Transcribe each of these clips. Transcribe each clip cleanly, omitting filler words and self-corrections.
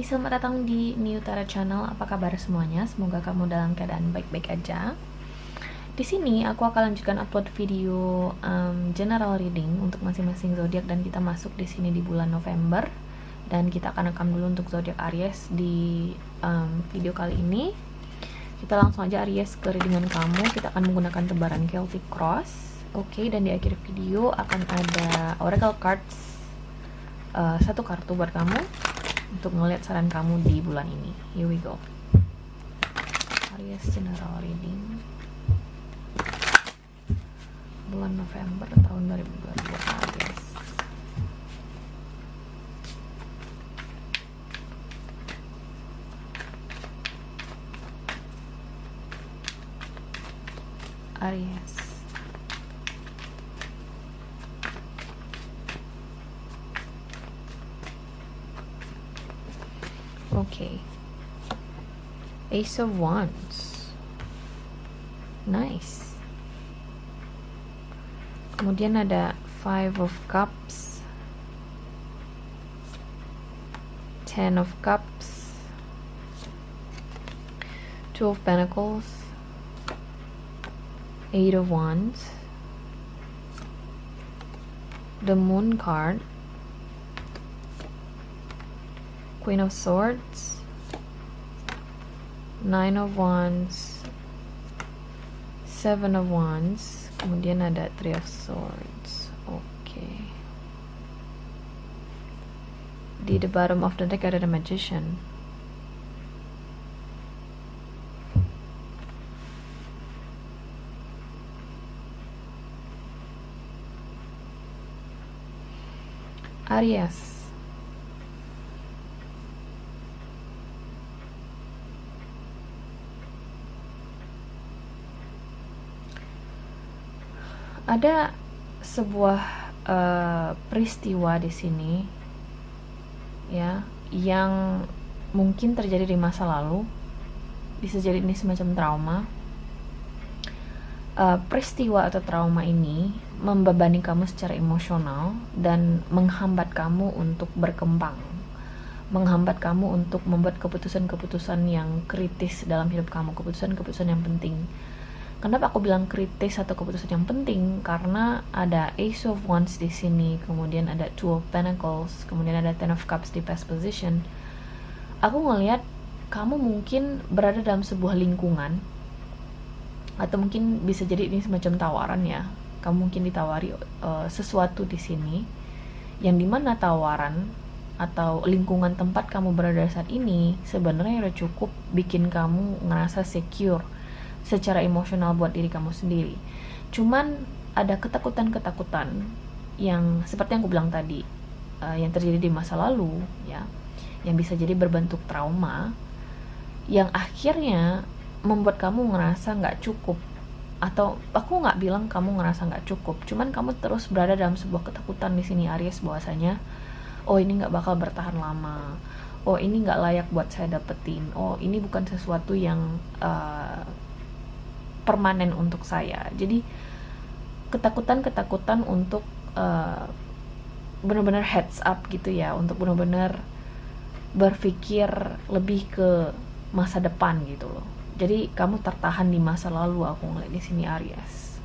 selamat datang di Niutara Channel. Apa kabar semuanya? Semoga kamu dalam keadaan baik-baik aja. Di sini aku akan lanjutkan upload video general reading untuk masing-masing zodiak, dan kita masuk di sini di bulan November. Dan kita akan rekam dulu untuk zodiak Aries di video kali ini. Kita langsung aja Aries ke readingan kamu. Kita akan menggunakan tebaran Celtic Cross. Oke, dan di akhir video akan ada Oracle Cards, satu kartu buat kamu untuk ngeliat saran kamu di bulan ini. Here we go. Aries general reading bulan November tahun 2022 Aries. Aries. Okay. Ace of Wands. Nice. Kemudian ada Five of Cups, Ten of Cups, Two of Pentacles, Eight of Wands, the Moon card, Queen of Swords, Nine of Wands, Seven of Wands, kemudian ada Three of Swords. Oke. Di the bottom of the deck ada the Magician. Aries. Ada sebuah peristiwa di sini, ya, yang mungkin terjadi di masa lalu. Bisa jadi ini semacam trauma. Peristiwa atau trauma ini membebani kamu secara emosional dan menghambat kamu untuk berkembang, menghambat kamu untuk membuat keputusan-keputusan yang kritis dalam hidup kamu, keputusan-keputusan yang penting. Kenapa aku bilang kritis atau keputusan yang penting? Karena ada Ace of Wands di sini, kemudian ada Two of Pentacles, kemudian ada Ten of Cups di past position. Aku ngelihat kamu mungkin berada dalam sebuah lingkungan, atau mungkin bisa jadi ini semacam tawaran ya. Kamu mungkin ditawari sesuatu di sini, yang dimana tawaran atau lingkungan tempat kamu berada saat ini sebenarnya udah cukup bikin kamu ngerasa secure secara emosional buat diri kamu sendiri. Cuman ada ketakutan-ketakutan yang seperti yang aku bilang tadi, yang terjadi di masa lalu, ya, yang bisa jadi berbentuk trauma, yang akhirnya membuat kamu ngerasa nggak cukup. Atau aku nggak bilang kamu ngerasa nggak cukup, cuman kamu terus berada dalam sebuah ketakutan di sini Aries, bahwasanya oh ini nggak bakal bertahan lama, oh ini nggak layak buat saya dapetin, oh ini bukan sesuatu yang permanen untuk saya. Jadi ketakutan-ketakutan untuk benar-benar heads up gitu ya, untuk benar-benar berpikir lebih ke masa depan gitu loh. Jadi kamu tertahan di masa lalu, aku ngeliat di sini Aries.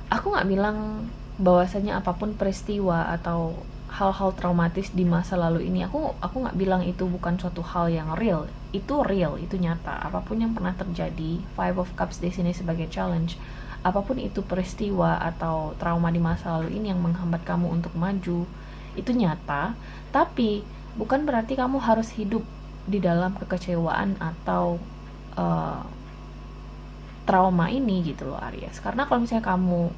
Aku nggak bilang bahwasanya apapun peristiwa atau hal-hal traumatis di masa lalu ini, aku nggak bilang itu bukan suatu hal yang real. Itu real, itu nyata. Apapun yang pernah terjadi, Five of Cups di sini sebagai challenge. Apapun itu peristiwa atau trauma di masa lalu ini yang menghambat kamu untuk maju, itu nyata. Tapi bukan berarti kamu harus hidup di dalam kekecewaan atau trauma ini gitu loh Aries. Karena kalau misalnya kamu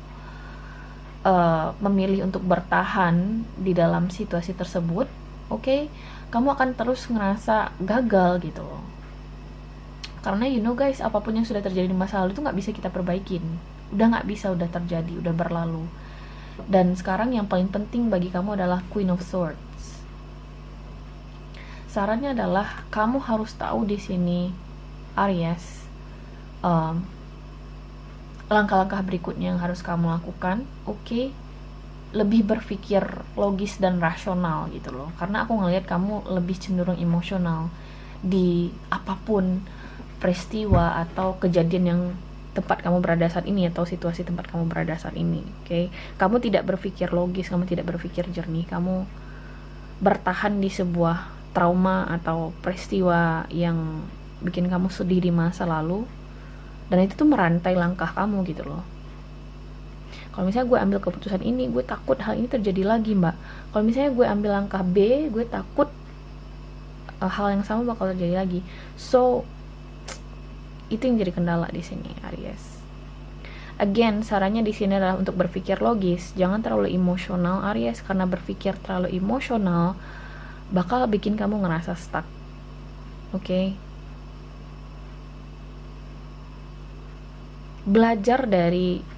memilih untuk bertahan di dalam situasi tersebut, oke, kamu akan terus ngerasa gagal gitu loh. Karena you know guys, apapun yang sudah terjadi di masa lalu itu nggak bisa kita perbaikin. Udah nggak bisa, udah terjadi, udah berlalu. Dan sekarang yang paling penting bagi kamu adalah Queen of Swords. Sarannya adalah kamu harus tahu di sini Aries, langkah-langkah berikutnya yang harus kamu lakukan. Oke, lebih berpikir logis dan rasional gitu loh, karena aku ngelihat kamu lebih cenderung emosional di apapun peristiwa atau kejadian yang tempat kamu berada saat ini atau situasi tempat kamu berada saat ini. Oke, kamu tidak berpikir logis, kamu tidak berpikir jernih, kamu bertahan di sebuah trauma atau peristiwa yang bikin kamu sedih di masa lalu, dan itu tuh merantai langkah kamu gitu loh. Kalau misalnya gue ambil keputusan ini, gue takut hal ini terjadi lagi, mbak. Kalau misalnya gue ambil langkah B, gue takut hal yang sama bakal terjadi lagi. So itu yang jadi kendala di sini, Aries. Again, sarannya di sini adalah untuk berpikir logis, jangan terlalu emosional, Aries, karena berpikir terlalu emosional bakal bikin kamu ngerasa stuck. Oke? Belajar dari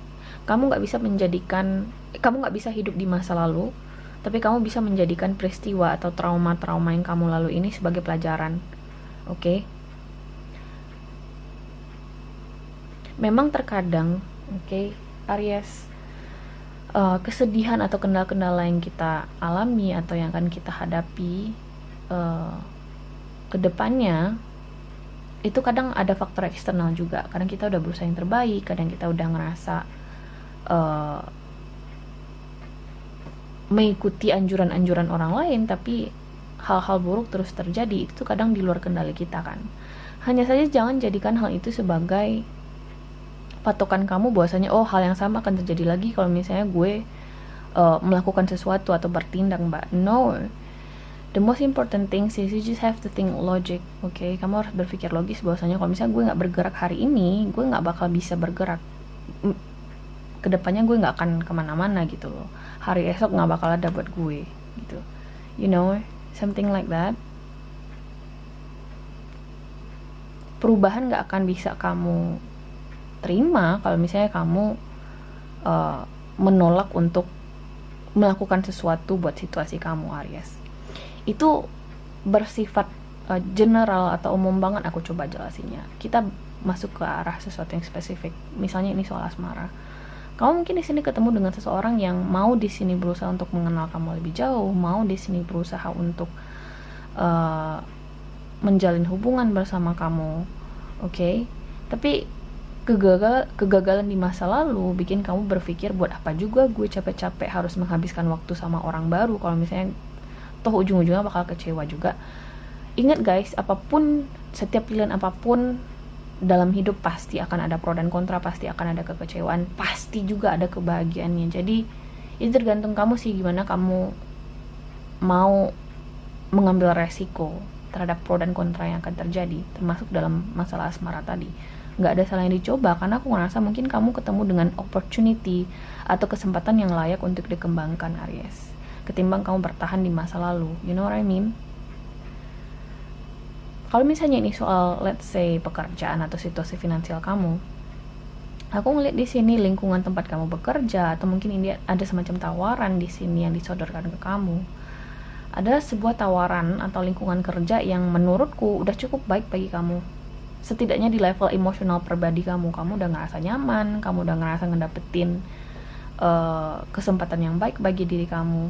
kamu nggak bisa hidup di masa lalu, tapi kamu bisa menjadikan peristiwa atau trauma-trauma yang kamu lalui ini sebagai pelajaran. Oke? Memang terkadang, oke, Aries, kesedihan atau kendala-kendala yang kita alami atau yang akan kita hadapi ke depannya, itu kadang ada faktor eksternal juga. Kadang kita udah berusaha yang terbaik, kadang kita udah ngerasa mengikuti anjuran-anjuran orang lain, tapi hal-hal buruk terus terjadi. Itu kadang di luar kendali kita kan. Hanya saja jangan jadikan hal itu sebagai patokan kamu bahwasanya oh hal yang sama akan terjadi lagi kalau misalnya gue melakukan sesuatu atau bertindak, mbak. No, the most important thing is you just have to think logic. Okay? Kamu harus berpikir logis bahwasanya kalau misalnya gue nggak bergerak hari ini, gue nggak bakal bisa bergerak kedepannya, gue nggak akan kemana-mana gitu loh. Hari esok nggak bakal ada buat gue gitu, you know, something like that. Perubahan nggak akan bisa kamu terima kalau misalnya kamu menolak untuk melakukan sesuatu buat situasi kamu, Aries. Itu bersifat general atau umum banget, aku coba jelasinnya. Kita masuk ke arah sesuatu yang spesifik. Misalnya ini soal asmara. Kamu mungkin di sini ketemu dengan seseorang yang mau di sini berusaha untuk mengenal kamu lebih jauh, mau di sini berusaha untuk menjalin hubungan bersama kamu, oke? Tapi kegagalan di masa lalu bikin kamu berpikir buat apa juga gue capek-capek harus menghabiskan waktu sama orang baru kalau misalnya toh ujung-ujungnya bakal kecewa juga. Ingat guys, apapun, setiap pilihan apapun dalam hidup pasti akan ada pro dan kontra, pasti akan ada kekecewaan, pasti juga ada kebahagiaannya. Jadi itu tergantung kamu sih, gimana kamu mau mengambil resiko terhadap pro dan kontra yang akan terjadi, termasuk dalam masalah asmara tadi. Nggak ada salahnya dicoba, karena aku ngerasa mungkin kamu ketemu dengan opportunity atau kesempatan yang layak untuk dikembangkan, Aries, ketimbang kamu bertahan di masa lalu. You know what I mean? Kalau misalnya ini soal let's say pekerjaan atau situasi finansial kamu, aku ngeliat di sini lingkungan tempat kamu bekerja atau mungkin ini ada semacam tawaran di sini yang disodorkan ke kamu. Ada sebuah tawaran atau lingkungan kerja yang menurutku udah cukup baik bagi kamu. Setidaknya di level emosional pribadi kamu udah ngerasa nyaman, kamu udah ngerasa ngedapetin kesempatan yang baik bagi diri kamu.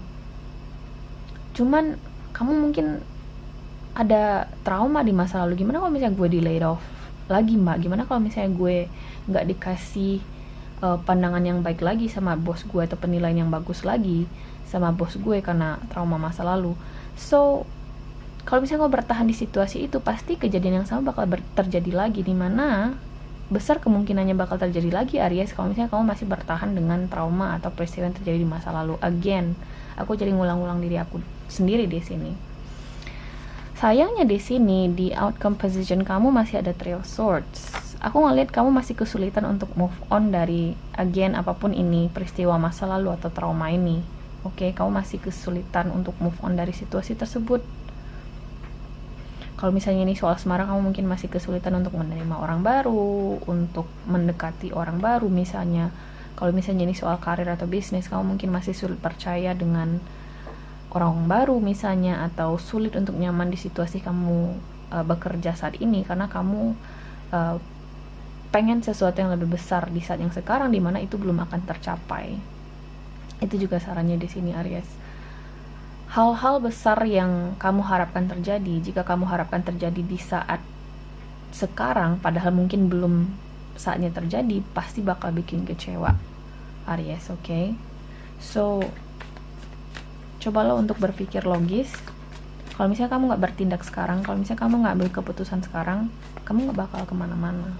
Cuman kamu mungkin ada trauma di masa lalu. Gimana kalau misalnya gue di laid off lagi, mbak? Gimana kalau misalnya gue nggak dikasih pandangan yang baik lagi sama bos gue atau penilaian yang bagus lagi sama bos gue karena trauma masa lalu? So kalau misalnya gue bertahan di situasi itu, pasti kejadian yang sama bakal terjadi lagi, dimana besar kemungkinannya bakal terjadi lagi, Aries, kalau misalnya kamu masih bertahan dengan trauma atau peristiwa yang terjadi di masa lalu. Again, aku jadi ngulang-ulang diri aku sendiri di sini. Sayangnya di sini di outcome position kamu masih ada Three of Swords. Aku ngeliat kamu masih kesulitan untuk move on dari again apapun ini, peristiwa masa lalu atau trauma ini. Oke, kamu masih kesulitan untuk move on dari situasi tersebut. Kalau misalnya ini soal asmara, kamu mungkin masih kesulitan untuk menerima orang baru, untuk mendekati orang baru misalnya. Kalau misalnya ini soal karir atau bisnis, kamu mungkin masih sulit percaya dengan orang baru misalnya, atau sulit untuk nyaman di situasi kamu bekerja saat ini karena kamu pengen sesuatu yang lebih besar di saat yang sekarang, dimana itu belum akan tercapai. Itu juga sarannya di sini, Aries. Hal-hal besar yang kamu harapkan terjadi, jika kamu harapkan terjadi di saat sekarang, padahal mungkin belum saatnya terjadi, pasti bakal bikin kecewa, Aries, oke? So, cobalah untuk berpikir logis. Kalau misalnya kamu nggak bertindak sekarang, kalau misalnya kamu nggak ambil keputusan sekarang, kamu nggak bakal kemana-mana.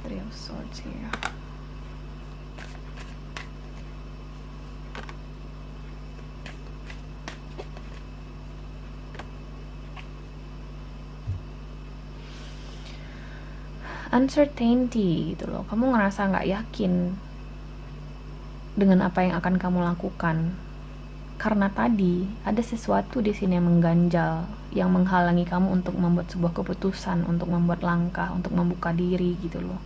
Three of Swords here. Uncertainty gitu loh. Kamu ngerasa nggak yakin dengan apa yang akan kamu lakukan. Karena tadi ada sesuatu di sini yang mengganjal, yang menghalangi kamu untuk membuat sebuah keputusan, untuk membuat langkah, untuk membuka diri gitu loh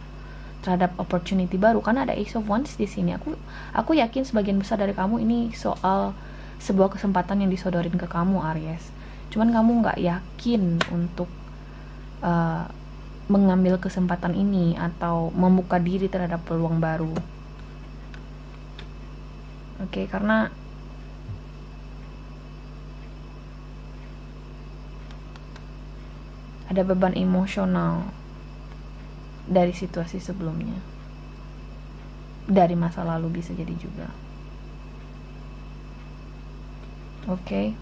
terhadap opportunity baru. Karena ada Ace of Wands di sini. Aku yakin sebagian besar dari kamu ini soal sebuah kesempatan yang disodorin ke kamu, Aries. Cuman kamu nggak yakin untuk mengambil kesempatan ini atau membuka diri terhadap peluang baru. Oke, karena ada beban emosional dari situasi sebelumnya, dari masa lalu bisa jadi juga. Oke.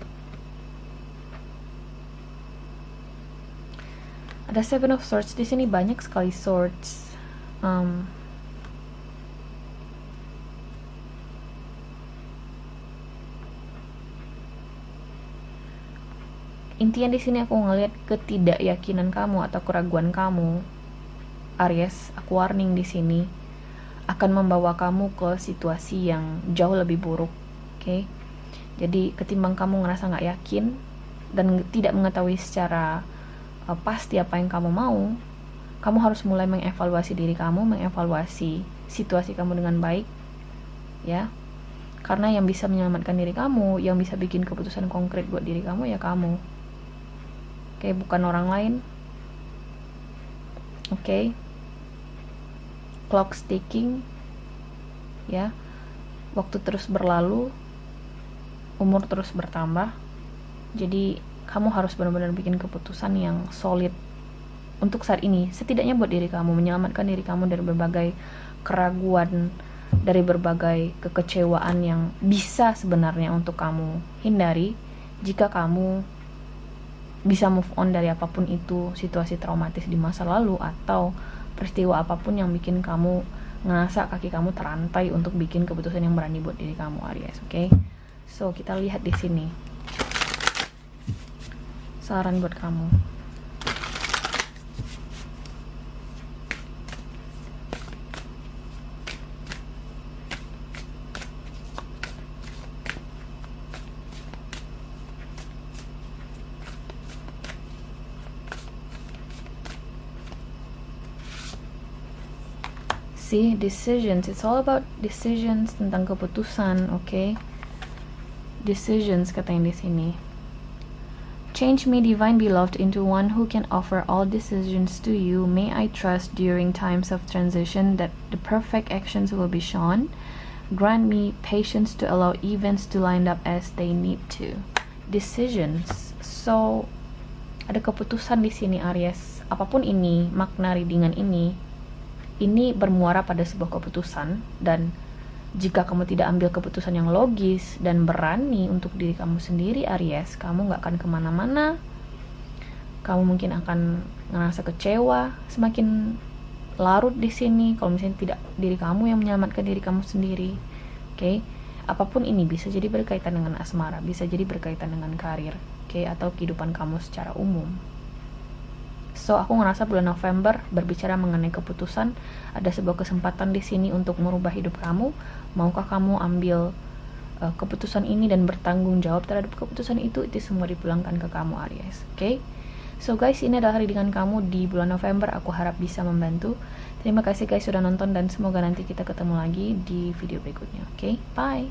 Ada Seven of Swords di sini, banyak sekali swords. Intinya di sini aku ngelihat ketidakyakinan kamu atau keraguan kamu, Aries. Aku warning di sini akan membawa kamu ke situasi yang jauh lebih buruk. Oke? Jadi ketimbang kamu ngerasa nggak yakin dan tidak mengetahui secara pasti apa yang kamu mau, kamu harus mulai mengevaluasi diri kamu, mengevaluasi situasi kamu dengan baik, ya. Karena yang bisa menyelamatkan diri kamu, yang bisa bikin keputusan konkret buat diri kamu, ya kamu. Oke, bukan orang lain. Oke. Clock ticking, ya. Waktu terus berlalu, umur terus bertambah. Jadi kamu harus benar-benar bikin keputusan yang solid untuk saat ini, setidaknya buat diri kamu, menyelamatkan diri kamu dari berbagai keraguan, dari berbagai kekecewaan yang bisa sebenarnya untuk kamu hindari jika kamu bisa move on dari apapun itu, situasi traumatis di masa lalu atau peristiwa apapun yang bikin kamu ngerasa kaki kamu terantai untuk bikin keputusan yang berani buat diri kamu, Aries. Oke? So, kita lihat di sini saran buat kamu. See, decisions, it's all about decisions, tentang keputusan, okay? Decisions katanya di sini. Change me, divine beloved, into one who can offer all decisions to you. May I trust during times of transition that the perfect actions will be shown. Grant me patience to allow events to line up as they need to. Decisions. So, ada keputusan di sini, Aries. Apapun ini, makna readingan ini bermuara pada sebuah keputusan, dan jika kamu tidak ambil keputusan yang logis dan berani untuk diri kamu sendiri, Aries, kamu gak akan kemana-mana. Kamu mungkin akan ngerasa kecewa, semakin larut di sini kalau misalnya tidak diri kamu yang menyelamatkan diri kamu sendiri. Oke? Apapun ini bisa jadi berkaitan dengan asmara, bisa jadi berkaitan dengan karir, oke, atau kehidupan kamu secara umum. So, aku ngerasa bulan November berbicara mengenai keputusan, ada sebuah kesempatan di sini untuk merubah hidup kamu. Maukah kamu ambil keputusan ini dan bertanggung jawab terhadap keputusan itu semua dipulangkan ke kamu, Aries. Oke? So guys, ini adalah readingan kamu di bulan November. Aku harap bisa membantu. Terima kasih guys sudah nonton, dan semoga nanti kita ketemu lagi di video berikutnya. Oke? Bye!